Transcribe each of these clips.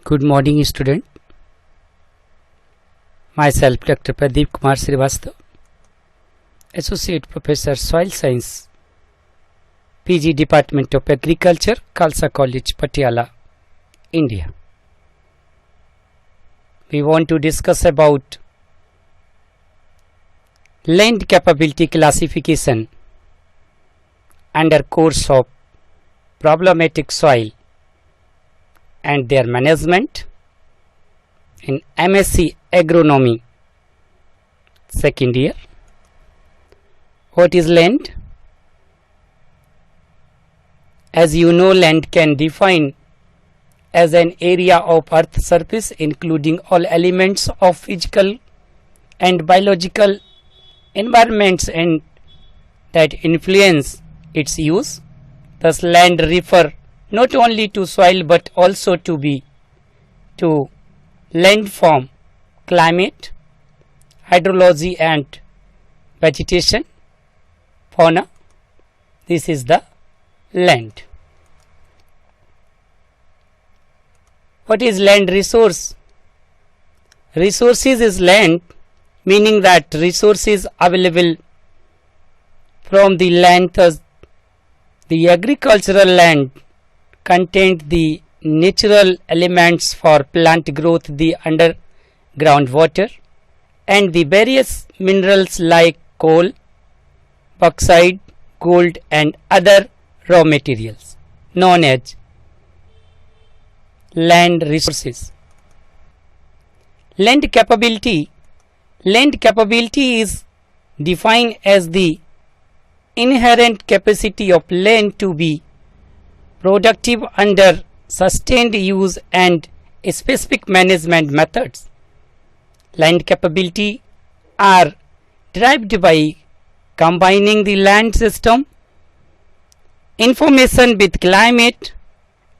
Good morning, student. Myself, Dr. Pradeep Kumar Srivastava, Associate Professor, Soil Science, PG Department of Agriculture, Khalsa College, Patiala, India. We want to discuss about land capability classification under course of problematic soil and their management in MSc Agronomy, second year. What is land? As you know, land can define as an area of earth surface including all elements of physical and biological environments and that influence its use. Thus land refer not only to soil but also to landform, climate, hydrology and vegetation, fauna. This is the land. What is land resource? Resources is land, meaning that resources available from the land. Thus the agricultural land contained the natural elements for plant growth, the underground water and the various minerals like coal, bauxite, gold and other raw materials known as land resources. Land capability is defined as the inherent capacity of land to be productive under sustained use and specific management methods. Land capability are derived by combining the land system information with climate,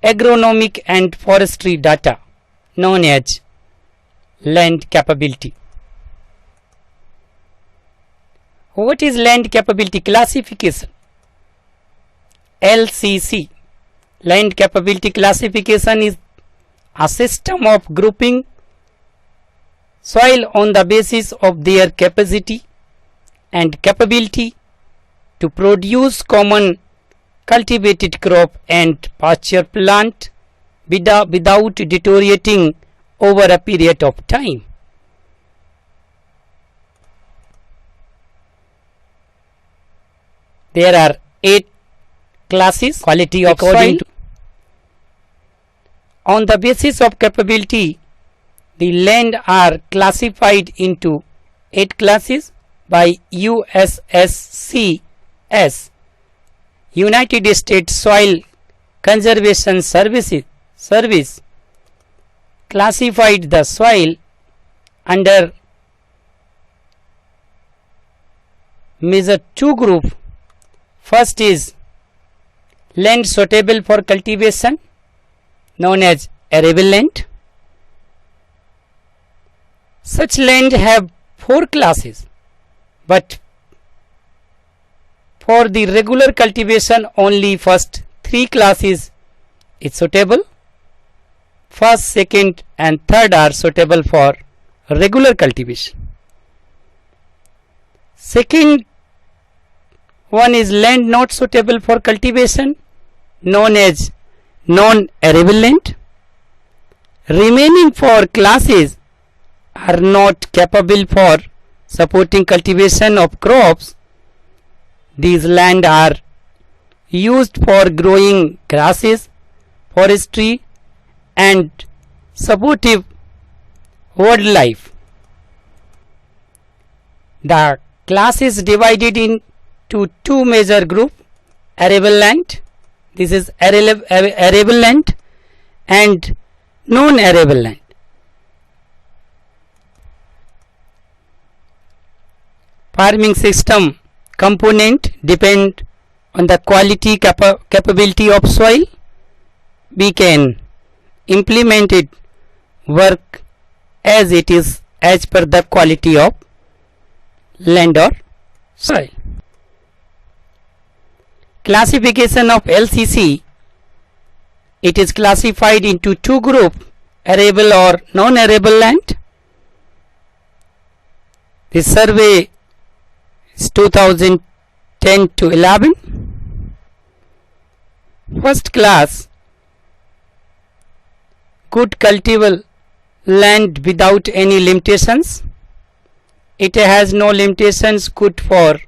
agronomic and forestry data known as land capability. What is land capability classification? LCC. Land capability classification is a system of grouping soil on the basis of their capacity and capability to produce common cultivated crop and pasture plant without deteriorating over a period of time. There are 8 classes quality of soil. On the basis of capability, the land are classified into 8 classes by USSCS, United States Soil Conservation Service classified the soil under major 2 groups. First is land suitable for cultivation known as arable land. Such land have 4 classes, but for the regular cultivation only first 3 classes is suitable. First, second and third are suitable for regular cultivation. Second one is land not suitable for cultivation known as non-arable land. Remaining 4 classes are not capable for supporting cultivation of crops. These land are used for growing grasses, forestry and supportive wildlife. The class is divided into 2 major groups: arable land, this is arable land, and non-arable land. Farming system component depend on the quality capability of soil. We can implement it work as it is as per the quality of land or soil. Classification of LCC, it is classified into 2 groups: arable or non-arable land. The survey is 2010 to 11. First class, good cultivable land without any limitations. It has no limitations, good for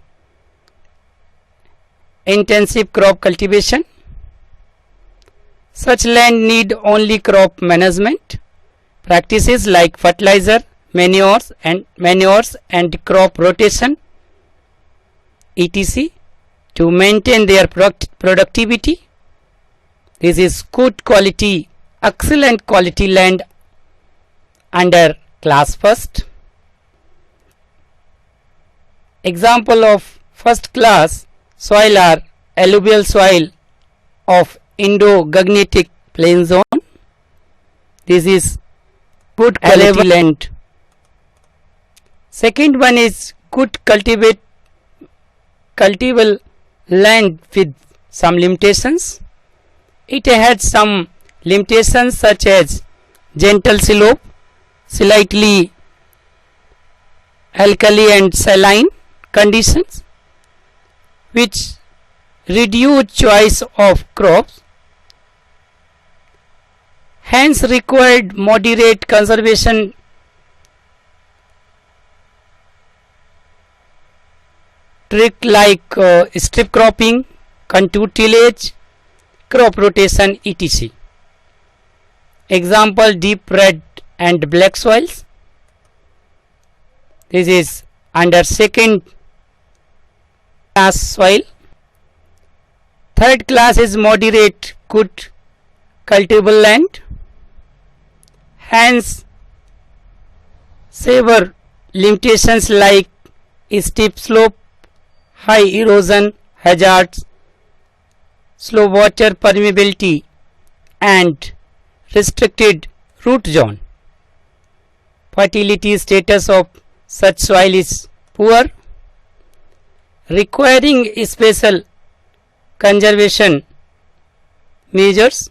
intensive crop cultivation. Such land need only crop management practices like fertilizer, manures and crop rotation etc. to maintain their productivity. This is good quality, excellent quality land under class first. Example of first class soil are alluvial soil of Indo-Gangetic plain zone. This is good quality land. Second one is good cultivable land with some limitations. It had some limitations such as gentle slope, slightly alkali and saline conditions, which reduce choice of crops, hence required moderate conservation trick like strip cropping, contour tillage, crop rotation etc. Example, deep red and black soils. This is under second class soil. Third class is moderate good cultivable land, hence severe limitations like steep slope, high erosion hazards, slow water permeability and restricted root zone. Fertility status of such soil is poor, requiring special conservation measures.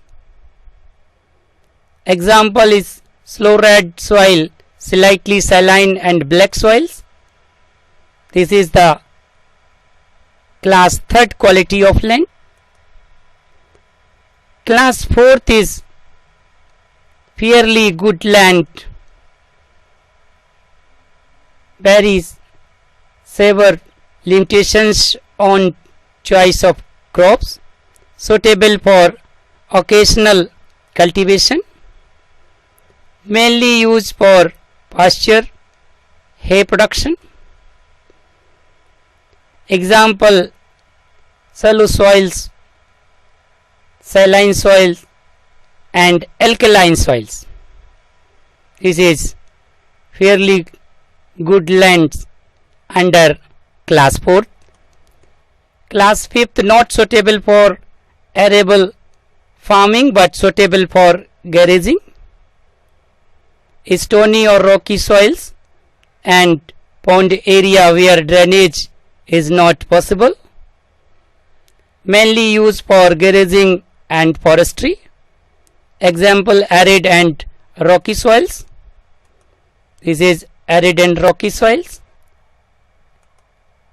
Example is slow red soil, slightly saline and black soils. This is the class third quality of land. Class fourth is fairly good land, very severe limitations on choice of crops, suitable for occasional cultivation, mainly used for pasture, hay production. Example, shallow soils, saline soils and alkaline soils. This is fairly good lands under class 4. Class 5th, not suitable for arable farming but suitable for grazing. Stony or rocky soils and pond area where drainage is not possible, mainly used for grazing and forestry. Example, arid and rocky soils. This is arid and rocky soils.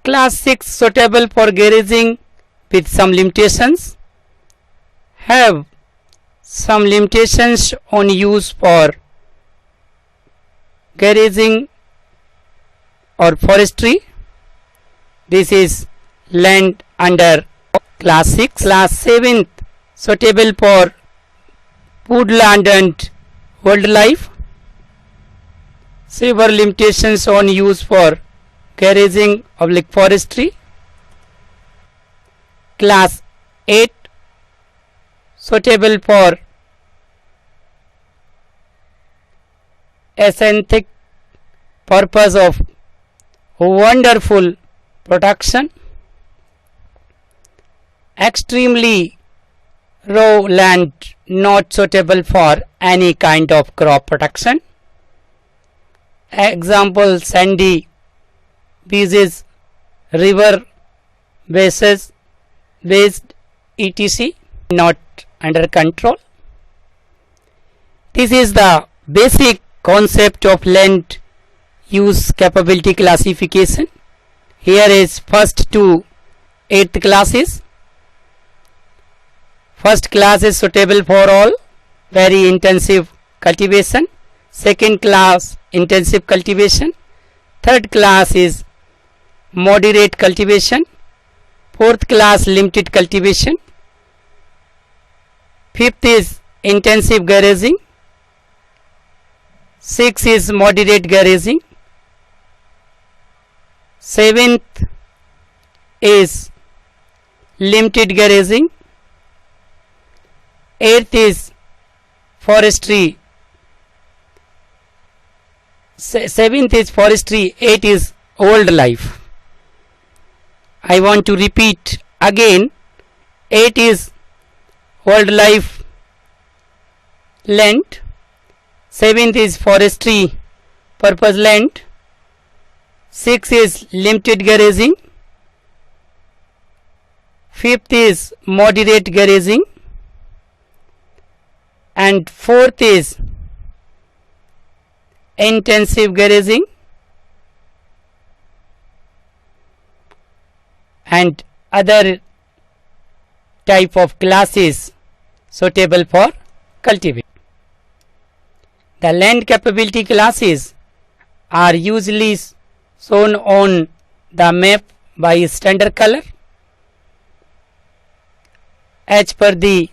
Class 6, suitable for grazing with some limitations, have some limitations on use for grazing or forestry. This is land under class 6. Class 7th, suitable for woodland and wildlife, severe limitations on use for grazing or forestry. Class 8, suitable for aesthetic purpose of wonderful production. Extremely raw land, not suitable for any kind of crop production. Example, sandy beaches, river bases, based etc. not under control. This is the basic concept of land use capability classification. Here is first to 8th classes. First class is suitable for all, very intensive cultivation. Second class, intensive cultivation. Third class is moderate cultivation. Fourth class, limited cultivation. Fifth is intensive grazing. Sixth is moderate grazing. Seventh is limited grazing. Eighth is forestry. Seventh is forestry. Eighth is wildlife. I want to repeat again. Eighth is wildlife land. Seventh is forestry purpose land. Sixth is limited grazing. Fifth is moderate grazing. And fourth is intensive grazing. And other type of classes suitable for cultivation. The land capability classes are usually shown on the map by standard color. As per the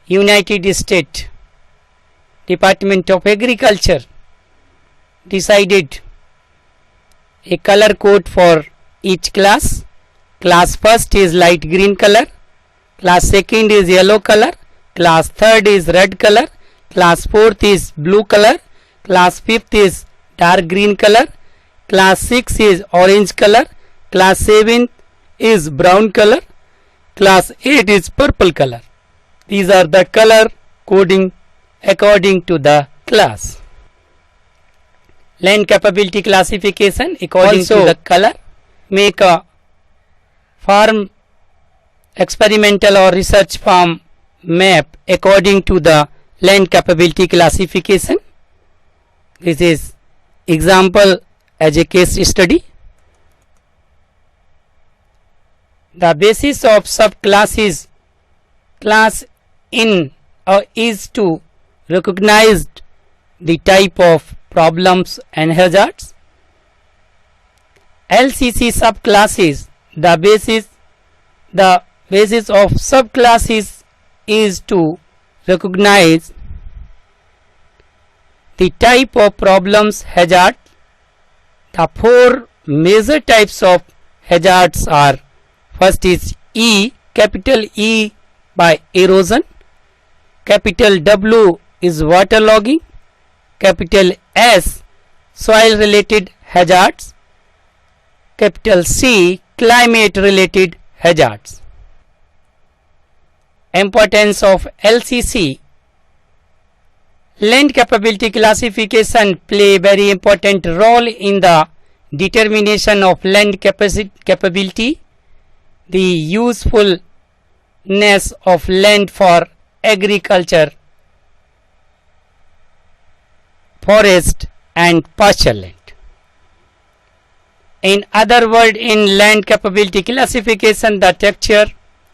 United States Department of Agriculture decided a color code for each class. Class first is light green color, class second is yellow color, class third is red color, class fourth is blue color, class fifth is dark green color, class 6 is orange color, class 7 is brown color, class 8 is purple color. These are the color coding according to the class. Land capability classification according also to the color. Make a farm experimental or research farm map according to the land capability classification. This is example as a case study. The basis of subclasses class in is to recognize the type of problems and hazards. LCC subclasses, the basis of subclasses is to recognize the type of problems hazard. The four major types of hazards are: first is E, capital E by erosion, capital W is waterlogging, capital S soil related hazards, capital C climate related hazards. Importance of LCC. Land capability classification play a very important role in the determination of land capability, the usefulness of land for agriculture, forest and pasture land. In other words, in land capability classification, the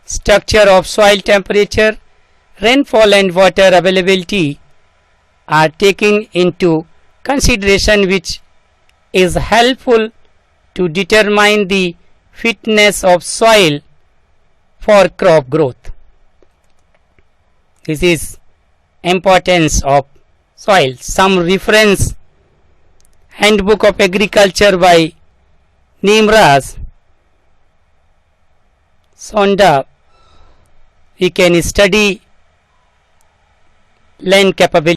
structure of soil temperature, rainfall and water availability are taken into consideration, which is helpful to determine the fitness of soil for crop growth. This is importance of soil. Some reference: Handbook of Agriculture by Neemraj Sonda. We can study land capability.